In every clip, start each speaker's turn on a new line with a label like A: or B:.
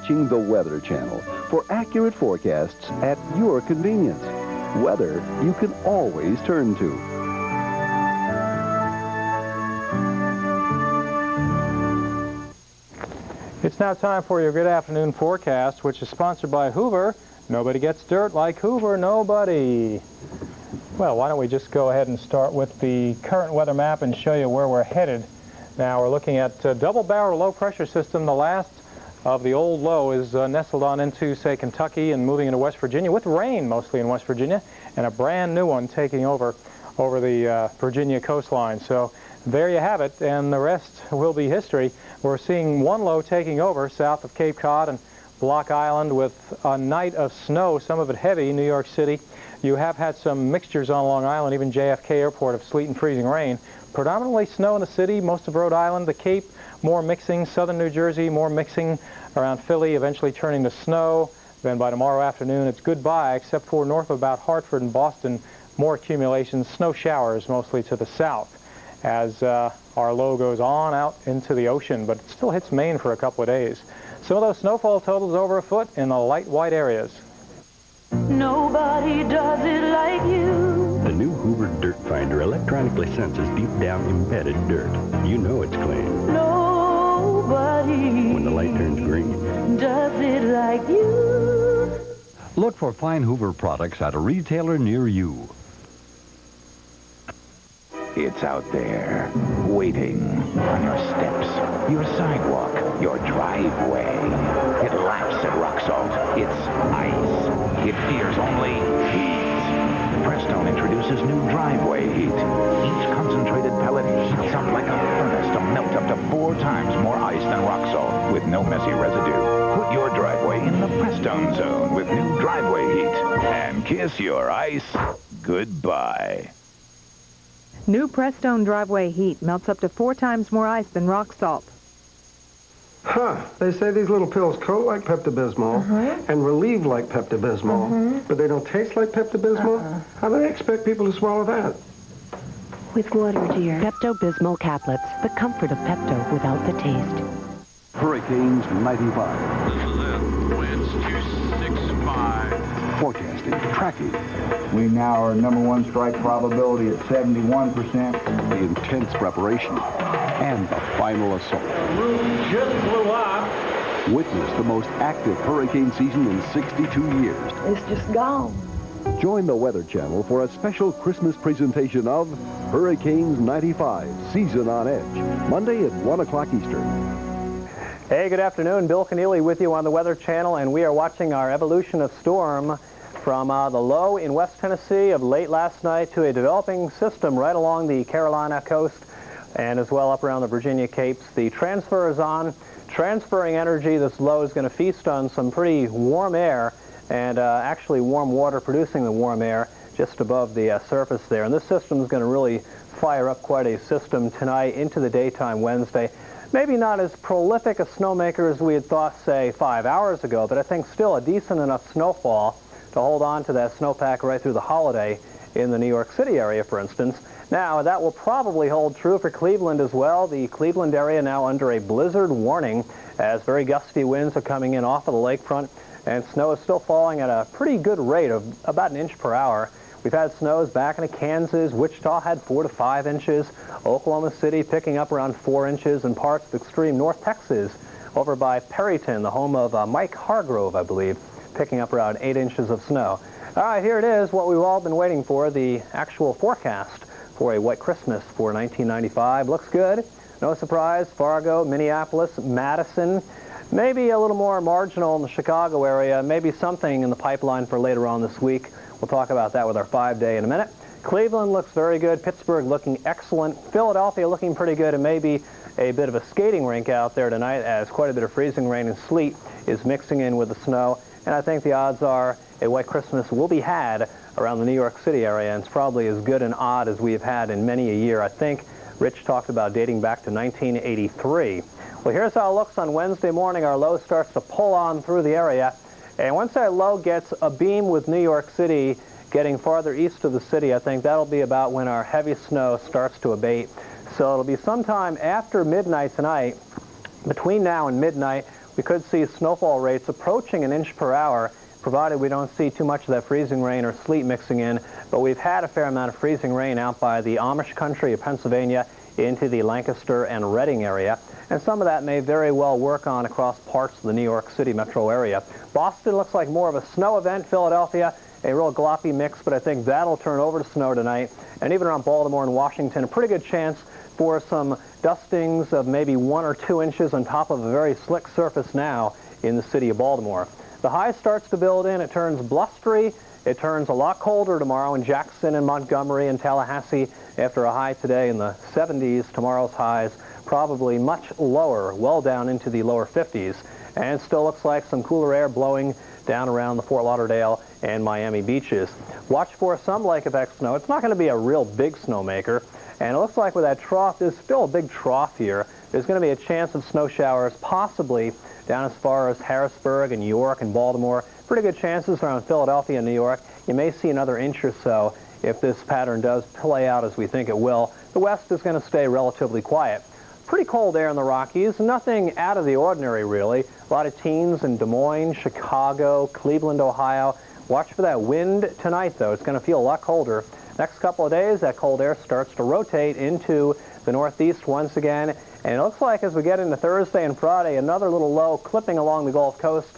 A: watching the Weather Channel for accurate forecasts at your convenience. Weather you can always turn to.
B: It's now time for your good afternoon forecast, which is sponsored by Hoover. Nobody gets dirt like Hoover, nobody. Well, why don't we just go ahead and start with the current weather map and show you where we're headed. Now we're looking at a double-barrel low-pressure system. The last of the old low is nestled on into, say, Kentucky and moving into West Virginia, with rain mostly in West Virginia, and a brand new one taking over the Virginia coastline. So there you have it, and the rest will be history. We're seeing one low taking over south of Cape Cod and Block Island with a night of snow, some of it heavy, New York City. You have had some mixtures on Long Island, even JFK Airport, of sleet and freezing rain. Predominantly snow in the city, most of Rhode Island, the Cape, more mixing, southern New Jersey, more mixing around Philly, eventually turning to snow. Then by tomorrow afternoon, it's goodbye, except for north of about Hartford and Boston, more accumulations, snow showers mostly to the south as our low goes on out into the ocean, but it still hits Maine for a couple of days. Some of those snowfall totals over a foot in the light white areas.
C: Nobody does it like you.
D: The new Hoover Dirt Finder electronically senses deep down embedded dirt. You know it's clean.
C: Nobody
D: When the light turns green.
C: does it like you.
E: Look for fine Hoover products at a retailer near you.
F: It's out there, waiting on your steps, your sidewalk, your driveway. It laughs at rock salt. It's ice. It fears only heat. Prestone introduces new driveway heat. Each concentrated pellet heats up like a furnace to melt up to 4 times more ice than rock salt with no messy residue. Put your driveway in the Prestone zone with new driveway heat and kiss your ice goodbye.
G: New Prestone Driveway Heat melts up to 4 times more ice than rock salt.
H: Huh. They say these little pills coat like Pepto-Bismol and relieve like Pepto-Bismol, but they don't taste like Pepto-Bismol? How do they expect people to swallow that?
I: With water, dear. Pepto-Bismol caplets. The comfort of Pepto without the taste.
A: Hurricanes 95.
J: This is it. Winds 265.
A: Forecasting, tracking.
K: We now are #1 strike probability at 71%.
A: The intense preparation and the final assault.
J: The roof just blew up.
A: Witness the most active hurricane season in 62 years.
C: It's just gone.
A: Join the Weather Channel for a special Christmas presentation of Hurricanes 95, Season on Edge, Monday at 1 o'clock Eastern.
B: Hey, good afternoon. Bill Keneally with you on the Weather Channel, and we are watching our evolution of storm from the low in West Tennessee of late last night to a developing system right along the Carolina coast and as well up around the Virginia Capes. The transfer is on, transferring energy. This low is going to feast on some pretty warm air and actually warm water producing the warm air just above the surface there. And this system is going to really fire up quite a system tonight into the daytime Wednesday. Maybe not as prolific a snowmaker as we had thought, say, 5 hours ago, but I think still a decent enough snowfall to hold on to that snowpack right through the holiday in the New York City area, for instance. Now, that will probably hold true for Cleveland as well. The Cleveland area now under a blizzard warning as very gusty winds are coming in off of the lakefront, and snow is still falling at a pretty good rate of about 1 inch per hour. We've had snows back into Kansas. Wichita had 4 to 5 inches. Oklahoma City picking up around 4 inches, and parts of extreme North Texas over by Perryton, the home of Mike Hargrove, I believe, picking up around 8 inches of snow. All right, here it is, what we've all been waiting for, the actual forecast for a white Christmas for 1995. Looks good. No surprise, Fargo, Minneapolis, Madison, maybe a little more marginal in the Chicago area, maybe something in the pipeline for later on this week. We'll talk about that with our 5-day in a minute. Cleveland looks very good. Pittsburgh looking excellent. Philadelphia looking pretty good, and maybe a bit of a skating rink out there tonight as quite a bit of freezing rain and sleet is mixing in with the snow. And I think the odds are a white Christmas will be had around the New York City area, and it's probably as good and odd as we have had in many a year. I think Rich talked about dating back to 1983. Well, here's how it looks on Wednesday morning. Our low starts to pull on through the area. And once our low gets a beam with New York City getting farther east of the city, I think that'll be about when our heavy snow starts to abate. So it'll be sometime after midnight tonight, between now and midnight, we could see snowfall rates approaching an inch per hour, provided we don't see too much of that freezing rain or sleet mixing in. But we've had a fair amount of freezing rain out by the Amish country of Pennsylvania into the Lancaster and Reading area. And some of that may very well work on across parts of the New York City metro area. Boston looks like more of a snow event. Philadelphia, a real gloppy mix, but I think that'll turn over to snow tonight. And even around Baltimore and Washington, a pretty good chance for some dustings of maybe 1 or 2 inches on top of a very slick surface now in the city of Baltimore. The high starts to build in. It turns blustery. It turns a lot colder tomorrow in Jackson and Montgomery and Tallahassee after a high today in the 70s. Tomorrow's highs probably much lower, well down into the lower 50s. And it still looks like some cooler air blowing down around the Fort Lauderdale and Miami beaches. Watch for some lake effect snow. It's not going to be a real big snowmaker. And it looks like with that trough, there's still a big trough here. There's going to be a chance of snow showers possibly down as far as Harrisburg and York and Baltimore. Pretty good chances around Philadelphia and New York. You may see another inch or so if this pattern does play out as we think it will. The west is going to stay relatively quiet. Pretty cold air in the Rockies. Nothing out of the ordinary, really. A lot of teens in Des Moines, Chicago, Cleveland, Ohio. Watch for that wind tonight, though. It's going to feel a lot colder. Next couple of days, that cold air starts to rotate into the northeast once again. And it looks like as we get into Thursday and Friday, another little low clipping along the Gulf Coast.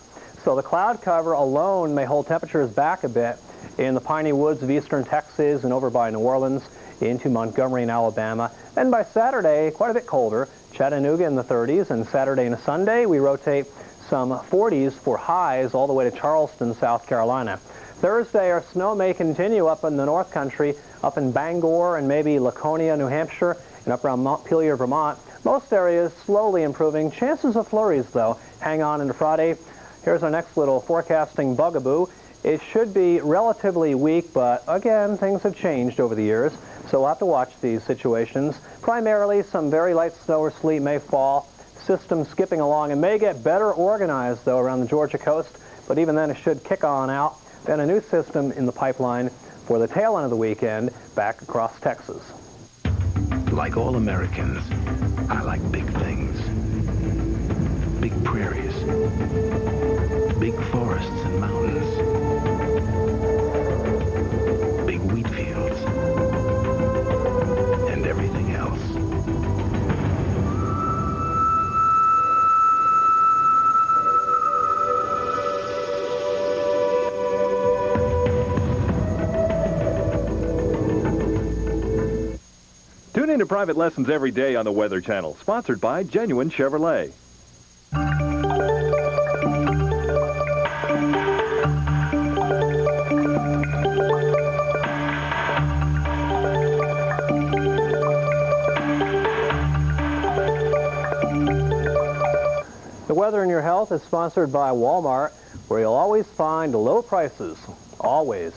B: So the cloud cover alone may hold temperatures back a bit in the piney woods of eastern Texas and over by New Orleans into Montgomery and Alabama. Then by Saturday, quite a bit colder. Chattanooga in the 30s, and Saturday and Sunday, we rotate some 40s for highs all the way to Charleston, South Carolina. Thursday, our snow may continue up in the North Country, up in Bangor and maybe Laconia, New Hampshire, and up around Montpelier, Vermont. Most areas slowly improving. Chances of flurries, though, hang on into Friday. Here's our next little forecasting bugaboo. It should be relatively weak, but again, things have changed over the years, so we'll have to watch these situations. Primarily, some very light snow or sleet may fall. System skipping along. It may get better organized, though, around the Georgia coast, but even then it should kick on out. Then a new system in the pipeline for the tail end of the weekend back across Texas.
F: Like all Americans, I like big things. Big prairies. Big forests and mountains. Big wheat fields. And everything else.
L: Tune in to Private Lessons every day on the Weather Channel, sponsored by Genuine Chevrolet.
B: The Weather and Your Health is sponsored by Walmart, where you'll always find low prices. Always.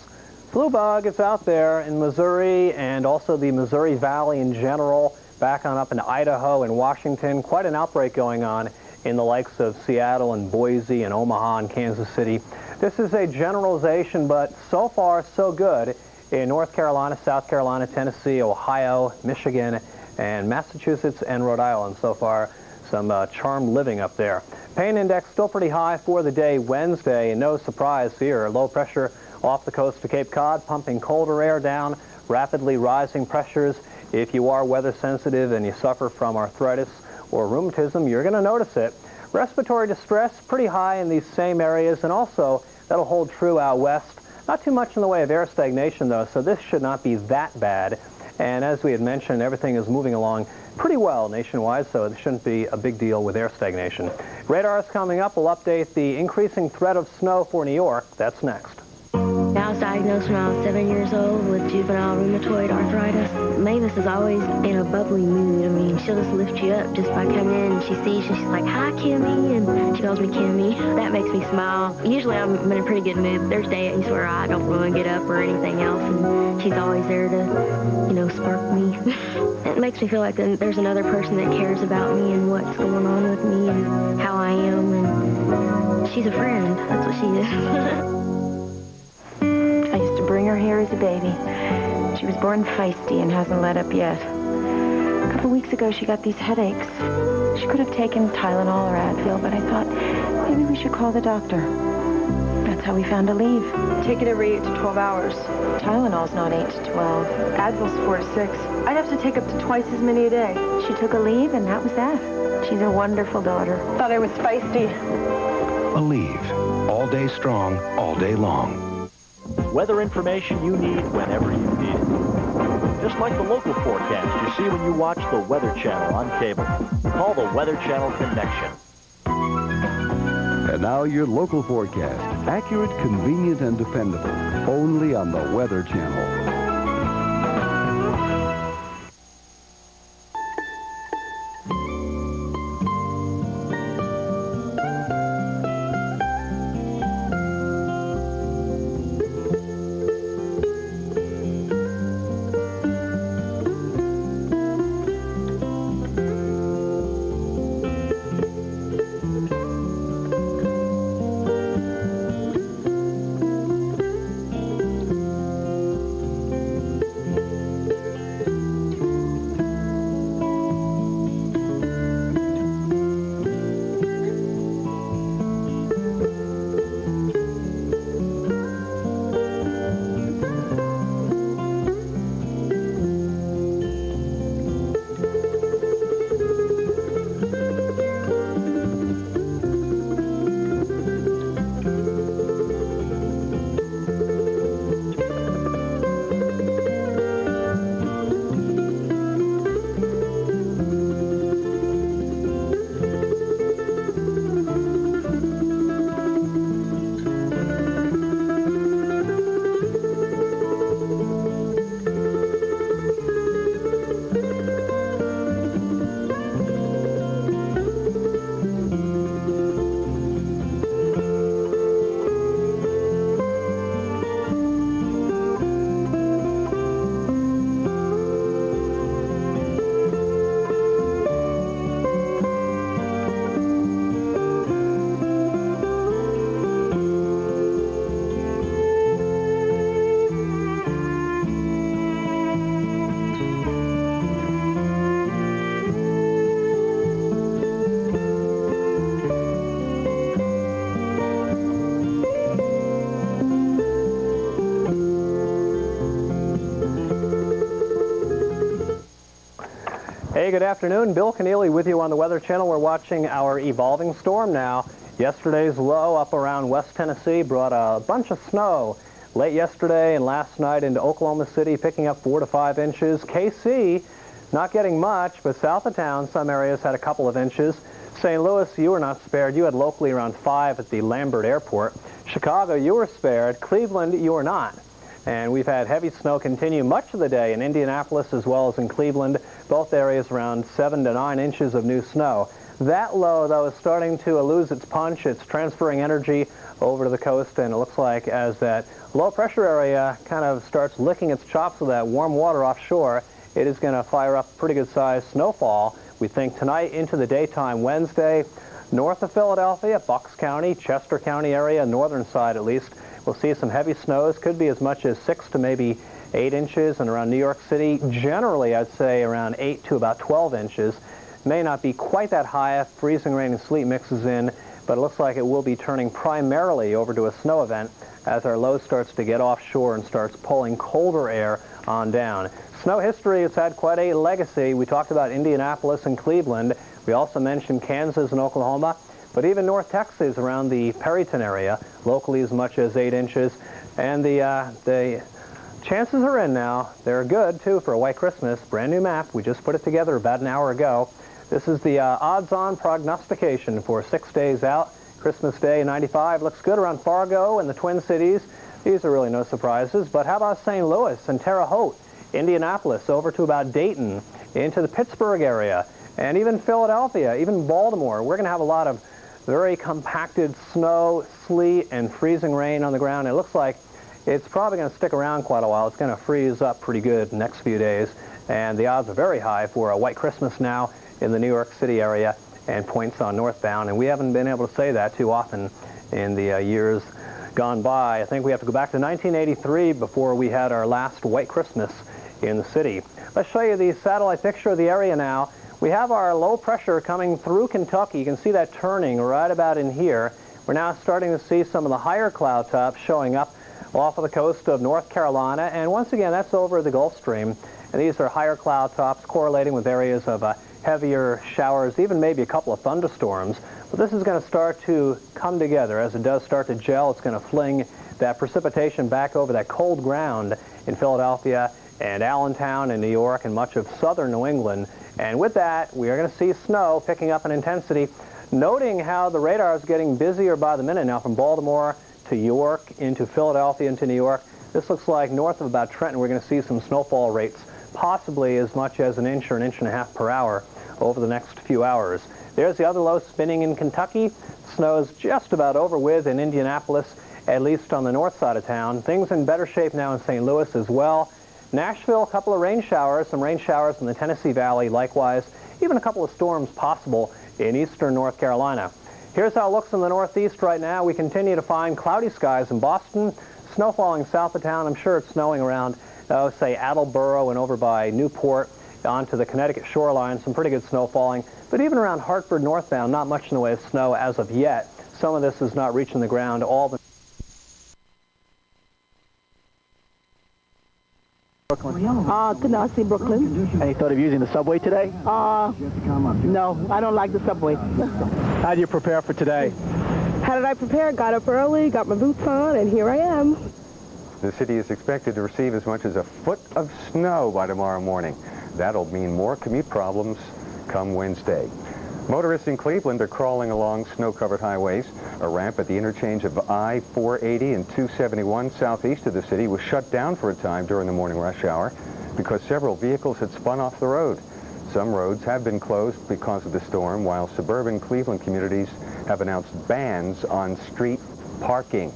B: Flu bug is out there in Missouri and also the Missouri Valley in general, back on up in Idaho and Washington. Quite an outbreak going on in the likes of Seattle and Boise and Omaha and Kansas City. This is a generalization, but so far so good in North Carolina, South Carolina, Tennessee, Ohio, Michigan, and Massachusetts and Rhode Island. So far, some charmed living up there. Pain index still pretty high for the day Wednesday. No surprise here. Low pressure off the coast of Cape Cod, pumping colder air down, rapidly rising pressures. If you are weather sensitive and you suffer from arthritis or rheumatism, you're going to notice it. Respiratory distress pretty high in these same areas, and also that'll hold true out west. Not too much in the way of air stagnation, though, so this should not be that bad. And as we had mentioned, everything is moving along pretty well nationwide, so it shouldn't be a big deal with air stagnation. Radar is coming up. We'll update the increasing threat of snow for New York. That's next.
M: I was diagnosed when I was 7 years old with juvenile rheumatoid arthritis. Mavis is always in a bubbly mood. I mean, she'll just lift you up just by coming in. And she sees you, she's like, "Hi, Kimmy," and she calls me Kimmy. That makes me smile. Usually I'm in a pretty good mood. There's days where I don't want to get up or anything else, and she's always there to, you know, spark me. It makes me feel like there's another person that cares about me and what's going on with me and how I am, and she's a friend. That's what she is.
N: I used to bring her here as a baby. She was born feisty and hasn't let up yet. A couple weeks ago, she got these headaches. She could have taken Tylenol or Advil, but I thought Maybe we should call the doctor. That's how we found Aleve.
O: Take it every 8 to 12 hours.
N: Tylenol's not 8 to 12.
O: Advil's 4 to 6. I'd have to take up to twice as many a day.
N: She took Aleve, and that was that. She's a wonderful daughter.
O: Thought I was feisty.
F: Aleve. All day strong, all day long.
P: Weather information you need whenever you need it. Just like the local forecast you see when you watch the Weather Channel on cable. Call the Weather Channel Connection.
A: And now your local forecast. Accurate, convenient, and dependable. Only on the Weather Channel.
B: Hey, good afternoon. Bill Keneally with you on the Weather Channel. We're watching our evolving storm now. Yesterday's low up around West Tennessee brought a bunch of snow late yesterday and last night into Oklahoma City, picking up 4 to 5 inches. KC, not getting much, but south of town, some areas had a couple of inches. St. Louis, you were not spared. You had locally around 5 at the Lambert Airport. Chicago, you were spared. Cleveland, you were not. And we've had heavy snow continue much of the day in Indianapolis as well as in Cleveland. Both areas around 7 to 9 inches of new snow. That low, though, is starting to lose its punch. It's transferring energy over to the coast, and it looks like as that low pressure area kind of starts licking its chops with that warm water offshore, it is going to fire up pretty good sized snowfall. We think tonight into the daytime Wednesday, north of Philadelphia, Bucks County, Chester County area, northern side at least, we'll see some heavy snows. Could be as much as 6 to maybe 8 inches, and around New York City, generally I'd say around 8 to about 12 inches. May not be quite that high if freezing rain and sleet mixes in, but it looks like it will be turning primarily over to a snow event as our low starts to get offshore and starts pulling colder air on down. Snow history has had quite a legacy. We talked about Indianapolis and Cleveland. We also mentioned Kansas and Oklahoma, but even North Texas around the Perryton area, locally as much as 8 inches. And the chances are in now. They're good, too, for a white Christmas. Brand new map. We just put it together about an hour ago. This is the odds-on prognostication for 6 days out. Christmas Day 95 looks good around Fargo and the Twin Cities. These are really no surprises. But how about St. Louis and Terre Haute, Indianapolis, over to about Dayton, into the Pittsburgh area, and even Philadelphia, even Baltimore. We're going to have a lot of very compacted snow, sleet, and freezing rain on the ground. It looks like it's probably going to stick around quite a while. It's going to freeze up pretty good the next few days, and the odds are very high for a white Christmas now in the New York City area and points on northbound, and we haven't been able to say that too often in the years gone by. I think we have to go back to 1983 before we had our last white Christmas in the city. Let's show you the satellite picture of the area now. We have our low pressure coming through Kentucky. You can see that turning right about in here. We're now starting to see some of the higher cloud tops showing up off of the coast of North Carolina, and once again, that's over the Gulf Stream. And these are higher cloud tops correlating with areas of heavier showers, even maybe a couple of thunderstorms. But this is going to start to come together. As it does start to gel, it's going to fling that precipitation back over that cold ground in Philadelphia and Allentown and New York and much of southern New England. And with that, we are going to see snow picking up in intensity. Noting how the radar is getting busier by the minute now from Baltimore to York into Philadelphia into New York. This looks like north of about Trenton, we're going to see some snowfall rates, possibly as much as an inch or an inch and a half per hour over the next few hours. There's the other low spinning in Kentucky. Snow's just about over with in Indianapolis, at least on the north side of town. Things in better shape now in St. Louis as well. Nashville, a couple of rain showers, some rain showers in the Tennessee Valley likewise, even a couple of storms possible in eastern North Carolina. Here's how it looks in the northeast right now. We continue to find cloudy skies in Boston, snow falling south of town. I'm sure it's snowing around, say, Attleboro and over by Newport onto the Connecticut shoreline. Some pretty good snow falling. But even around Hartford northbound, not much in the way of snow as of yet. Some of this is not reaching the ground.
Q: Brooklyn. Could not see Brooklyn.
P: Any thought of using the subway today?
Q: No, I don't like the subway.
P: How do you prepare for today?
Q: How did I prepare? Got up early, got my boots on, and here I am.
R: The city is expected to receive as much as a foot of snow by tomorrow morning. That'll mean more commute problems come Wednesday. Motorists in Cleveland are crawling along snow-covered highways. A ramp at the interchange of I-480 and 271 southeast of the city was shut down for a time during the morning rush hour because several vehicles had spun off the road. Some roads have been closed because of the storm, while suburban Cleveland communities have announced bans on street parking.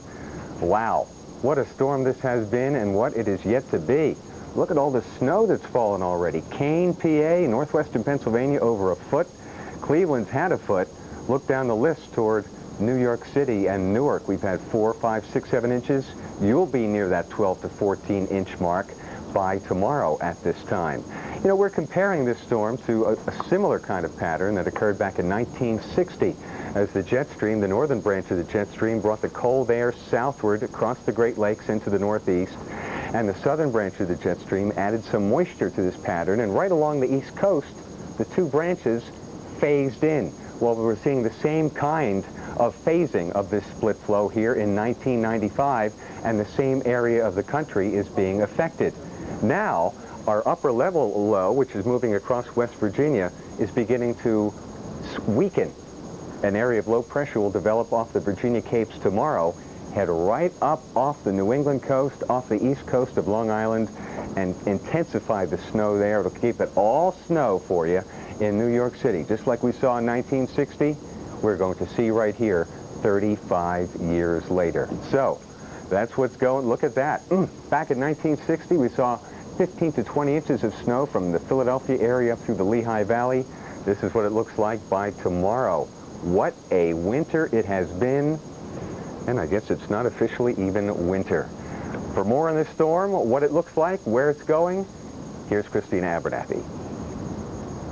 R: Wow, what a storm this has been and what it is yet to be. Look at all the snow that's fallen already. Kane, PA, northwestern Pennsylvania, over a foot. Cleveland's had a foot. Look down the list toward New York City and Newark. We've had 4, 5, 6, 7 inches. You'll be near that 12 to 14 inch mark by tomorrow at this time. You know, we're comparing this storm to a similar kind of pattern that occurred back in 1960 as the jet stream, the northern branch of the jet stream, brought the cold air southward across the Great Lakes into the northeast, and the southern branch of the jet stream added some moisture to this pattern, and right along the east coast, the two branches phased in. Well, we're seeing the same kind of phasing of this split flow here in 1995, and the same area of the country is being affected. Now, our upper level low, which is moving across West Virginia, is beginning to weaken. An area of low pressure will develop off the Virginia Capes tomorrow, head right up off the New England coast, off the east coast of Long Island, and intensify the snow there. It'll keep it all snow for you in New York City. Just like we saw in 1960, we're going to see right here 35 years later. So that's what's going. Look at that. Back in 1960, we saw 15 to 20 inches of snow from the Philadelphia area up through the Lehigh Valley. This is what it looks like by tomorrow. What a winter it has been. And I guess it's not officially even winter. For more on this storm, what it looks like, where it's going, here's Christina Abernathy.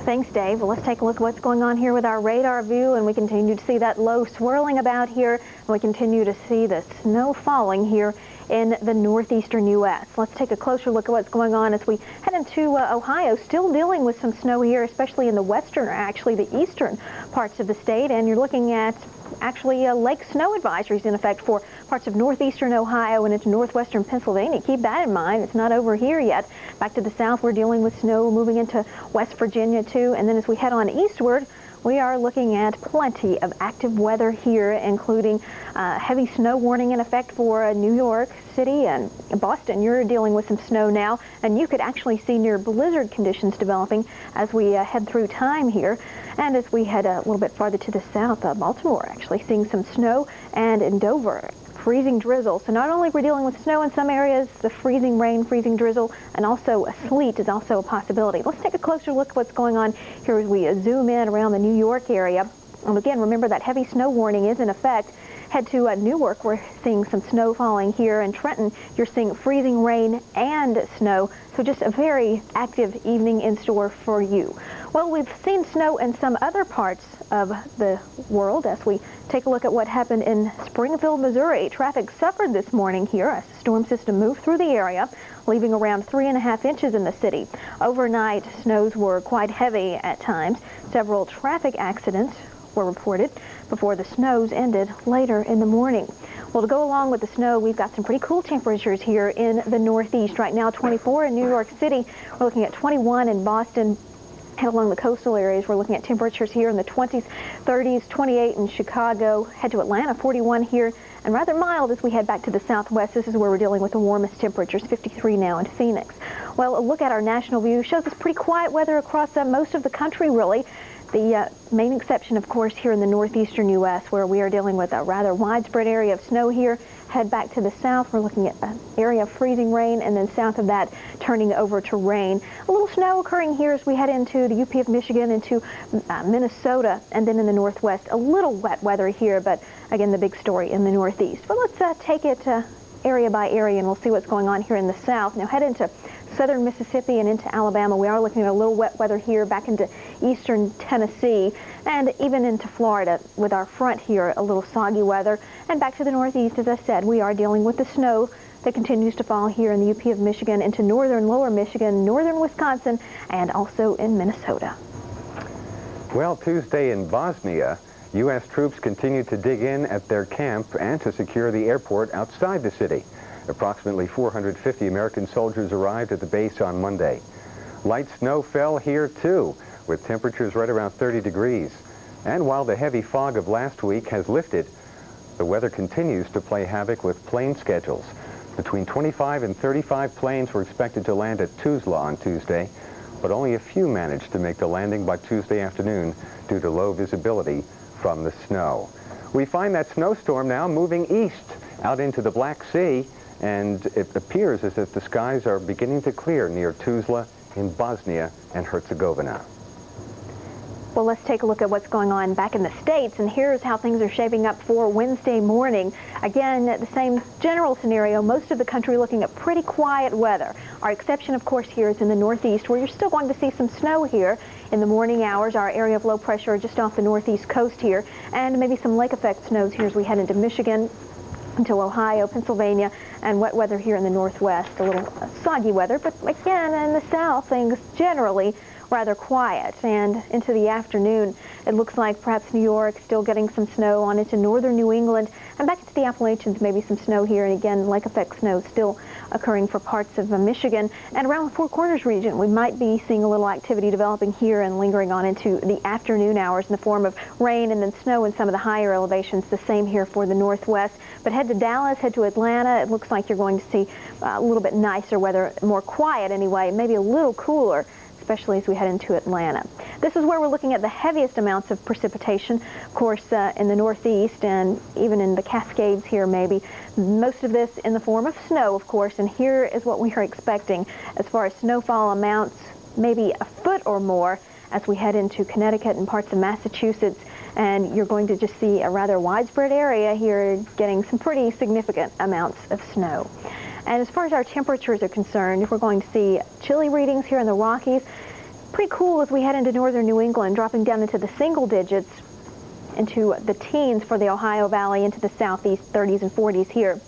S: Thanks, Dave. Well, let's take a look at what's going on here with our radar view, and we continue to see that low swirling about here, and we continue to see the snow falling here in the northeastern U.S. Let's take a closer look at what's going on as we head into Ohio, still dealing with some snow here, especially in the western, or actually the eastern parts of the state, and you're looking at actually lake snow advisories in effect for parts of northeastern Ohio and into northwestern Pennsylvania. Keep that in mind. It's not over here yet. Back to the south, we're dealing with snow moving into West Virginia too, and then as we head on eastward, we are looking at plenty of active weather here, including heavy snow warning in effect for New York City and Boston. You're dealing with some snow now, and you could actually see near blizzard conditions developing as we head through time here. And as we head a little bit farther to the south, Baltimore actually seeing some snow, and in Dover, freezing drizzle. So not only we're dealing with snow in some areas, the freezing rain, freezing drizzle, and also sleet is also a possibility. Let's take a closer look at what's going on here as we zoom in around the New York area. And again, remember that heavy snow warning is in effect. Head to Newark. We're seeing some snow falling here. In Trenton, you're seeing freezing rain and snow. So just a very active evening in store for you. Well, we've seen snow in some other parts of the world as we take a look at what happened in Springfield, Missouri. Traffic suffered this morning here as the storm system moved through the area, leaving around 3.5 inches in the city. Overnight, snows were quite heavy at times. Several traffic accidents were reported before the snows ended later in the morning. Well, to go along with the snow, we've got some pretty cool temperatures here in the Northeast. Right now, 24 in New York City. We're looking at 21 in Boston. And along the coastal areas, we're looking at temperatures here in the 20s, 30s, 28 in Chicago. Head to Atlanta, 41 here, and rather mild as we head back to the southwest. This is where we're dealing with the warmest temperatures, 53 now in Phoenix. Well, a look at our national view shows us pretty quiet weather across most of the country, really. The main exception, of course, here in the northeastern U.S., where we are dealing with a rather widespread area of snow here. Head back to the south, we're looking at an area of freezing rain, and then south of that, turning over to rain. A little snow occurring here as we head into the UP of Michigan, into Minnesota, and then in the northwest, a little wet weather here, but again, the big story in the northeast. But let's take it area by area, and we'll see what's going on here in the south. Now, head into southern Mississippi and into Alabama. We are looking at a little wet weather here back into eastern Tennessee and even into Florida with our front here, a little soggy weather. And back to the northeast, as I said, we are dealing with the snow that continues to fall here in the UP of Michigan, into northern lower Michigan, northern Wisconsin, and also in Minnesota.
R: Well, Tuesday in Bosnia, U.S. troops continued to dig in at their camp and to secure the airport outside the city. Approximately 450 American soldiers arrived at the base on Monday. Light snow fell here, too, with temperatures right around 30 degrees. And while the heavy fog of last week has lifted, the weather continues to play havoc with plane schedules. Between 25 and 35 planes were expected to land at Tuzla on Tuesday, but only a few managed to make the landing by Tuesday afternoon due to low visibility from the snow. We find that snowstorm now moving east out into the Black Sea, and it appears as if the skies are beginning to clear near Tuzla in Bosnia and Herzegovina.
S: Well, let's take a look at what's going on back in the States, and here's how things are shaping up for Wednesday morning. Again, the same general scenario, most of the country looking at pretty quiet weather. Our exception, of course, here is in the Northeast, where you're still going to see some snow here in the morning hours. Our area of low pressure just off the northeast coast here, and maybe some lake effect snows here as we head into Michigan, into Ohio, Pennsylvania, and wet weather here in the northwest. A little soggy weather, but again, in the south, things generally rather quiet. And into the afternoon, it looks like perhaps New York still getting some snow on into northern New England, and back into the Appalachians, maybe some snow here, and again, lake effect snow still occurring for parts of Michigan. And around the Four Corners region, we might be seeing a little activity developing here and lingering on into the afternoon hours in the form of rain and then snow in some of the higher elevations. The same here for the northwest. But head to Dallas, head to Atlanta. It looks like you're going to see a little bit nicer weather, more quiet anyway, maybe a little cooler, especially as we head into Atlanta. This is where we're looking at the heaviest amounts of precipitation, of course, in the northeast and even in the Cascades here maybe. Most of this in the form of snow, of course, and here is what we are expecting as far as snowfall amounts, maybe a foot or more as we head into Connecticut and parts of Massachusetts. And you're going to just see a rather widespread area here getting some pretty significant amounts of snow. And as far as our temperatures are concerned, we're going to see chilly readings here in the Rockies. Pretty cool as we head into northern New England, dropping down into the single digits, into the teens for the Ohio Valley, into the southeast, 30s and 40s here.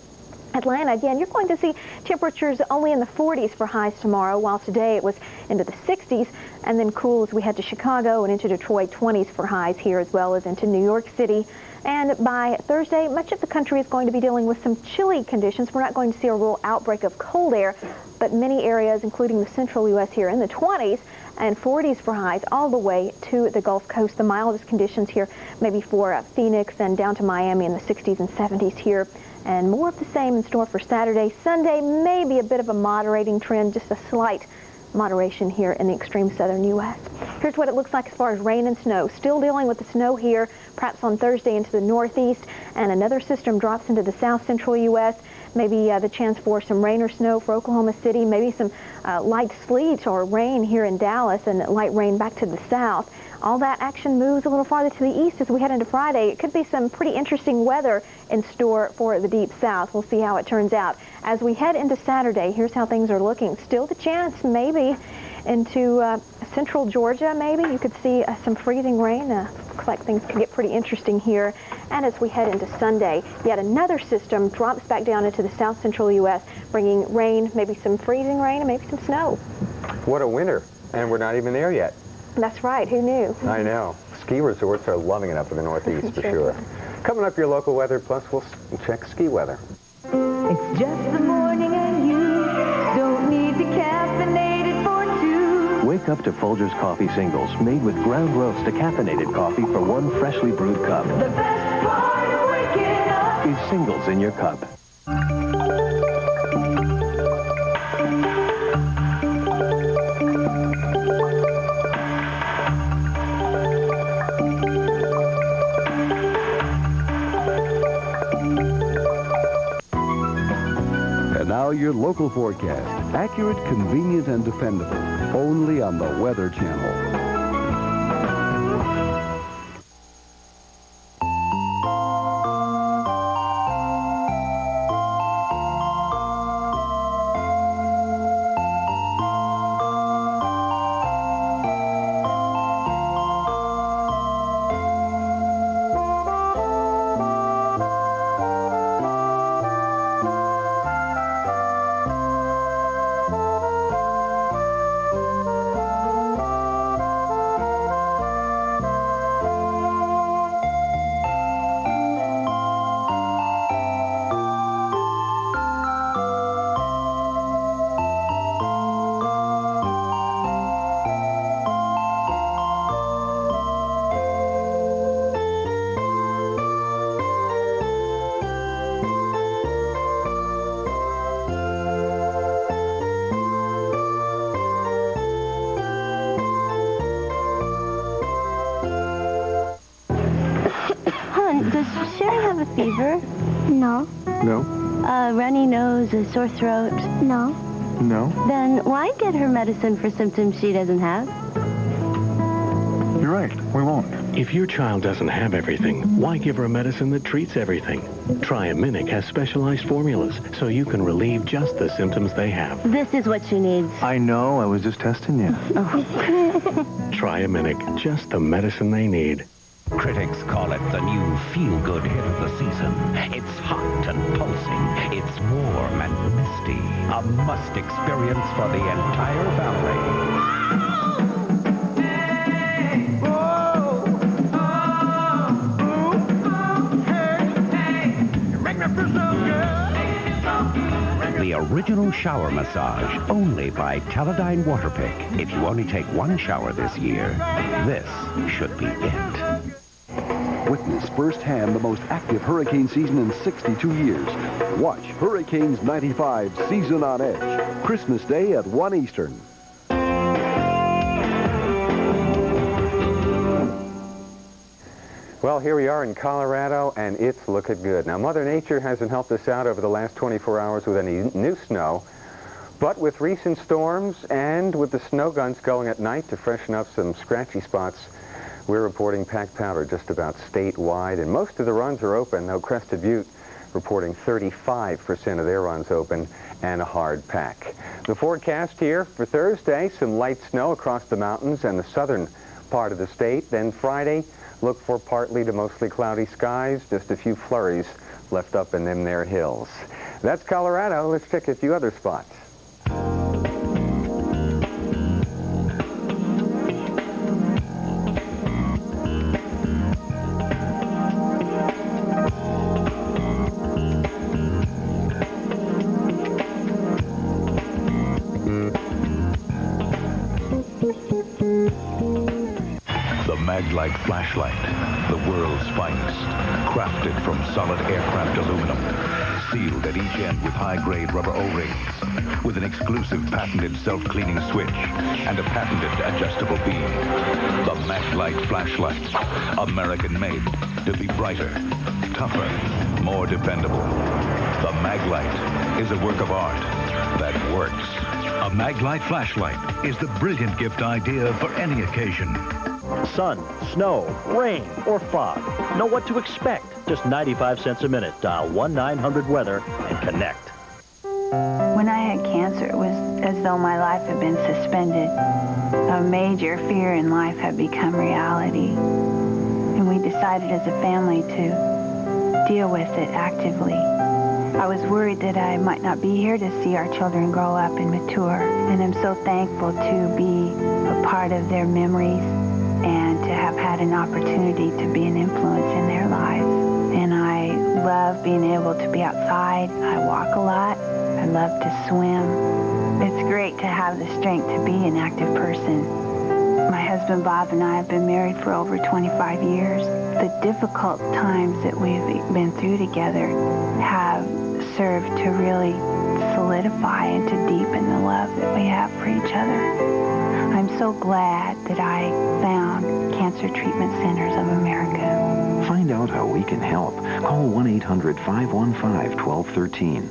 S: Atlanta, again, you're going to see temperatures only in the 40s for highs tomorrow, while today it was into the 60s, and then cool as we head to Chicago and into Detroit, 20s for highs here, as well as into New York City. And by Thursday, much of the country is going to be dealing with some chilly conditions. We're not going to see a real outbreak of cold air, but many areas, including the central U.S. here, in the 20s and 40s for highs all the way to the Gulf Coast. The mildest conditions here maybe for Phoenix and down to Miami in the 60s and 70s here. And more of the same in store for Saturday. Sunday, maybe a bit of a moderating trend, just a slight moderation here in the extreme southern U.S. Here's what it looks like as far as rain and snow. Still dealing with the snow here, perhaps on Thursday into the northeast, and another system drops into the south central U.S. Maybe the chance for some rain or snow for Oklahoma City, maybe some light sleet or rain here in Dallas, and light rain back to the south. All that action moves a little farther to the east as we head into Friday. It could be some pretty interesting weather in store for the Deep South. We'll see how it turns out. As we head into Saturday, here's how things are looking. Still the chance maybe into central Georgia, maybe. You could see some freezing rain. Looks like things can get pretty interesting here. And as we head into Sunday, yet another system drops back down into the south central U.S., bringing rain, maybe some freezing rain, and maybe some snow.
R: What a winter, and we're not even there yet.
S: That's right. Who knew?
R: I know. Ski resorts are loving it up in the Northeast for sure. Coming up, your local weather, plus we'll check ski weather.
C: It's just the morning and you don't need to caffeinate it for two.
T: Wake up to Folgers Coffee Singles, made with ground roast decaffeinated coffee for one freshly brewed cup.
C: The best part of waking up
T: Is Singles in your cup.
A: And now your local forecast. Accurate, convenient, and dependable. Only on the Weather Channel.
M: Does Sherry have a fever? No.
K: No.
M: Runny nose, a sore throat? No.
K: No.
M: Then why get her medicine for symptoms she doesn't have?
K: You're right. We won't.
D: If your child doesn't have everything, why give her a medicine that treats everything? Triaminic has specialized formulas, so you can relieve just the symptoms they have.
M: This is what she needs.
K: I know. I was just testing you.
D: Triaminic, just the medicine they need.
F: Critics call it the new feel-good hit of the season. It's hot and pulsing. It's warm and misty. A must experience for the entire family. The original shower massage, only by Teledyne Waterpick. If you only take one shower this year, this should be it.
A: Witness firsthand the most active hurricane season in 62 years. Watch Hurricanes 95 Season on Edge. Christmas Day at 1 Eastern.
R: Well, here we are in Colorado, and it's looking good. Now, Mother Nature hasn't helped us out over the last 24 hours with any new snow, but with recent storms and with the snow guns going at night to freshen up some scratchy spots, we're reporting packed powder just about statewide, and most of the runs are open, though Crested Butte reporting 35% of their runs open and a hard pack. The forecast here for Thursday, some light snow across the mountains and the southern part of the state. Then Friday, look for partly to mostly cloudy skies, just a few flurries left up in them there hills. That's Colorado. Let's check a few other spots.
F: Maglite flashlight, the world's finest, crafted from solid aircraft aluminum, sealed at each end with high-grade rubber O-rings, with an exclusive patented self-cleaning switch and a patented adjustable beam. The Maglite flashlight, American-made, to be brighter, tougher, more dependable. The Maglite is a work of art that works.
U: A Maglite flashlight is the brilliant gift idea for any occasion.
P: Sun, snow, rain, or fog. Know what to expect. Just 95 cents a minute. Dial 1-900-WEATHER and connect.
U: When I had cancer, it was as though my life had been suspended. A major fear in life had become reality. And we decided as a family to deal with it actively. I was worried that I might not be here to see our children grow up and mature. And I'm so thankful to be a part of their memories and to have had an opportunity to be an influence in their lives. And I love being able to be outside. I walk a lot. I love to swim. It's great to have the strength to be an active person. My husband Bob and I have been married for over 25 years. The difficult times that we've been through together have served to really solidify and to deepen the love that we have for each other. I'm so glad that I found Cancer Treatment Centers of America.
F: Find out how we can help. Call 1-800-515-1213.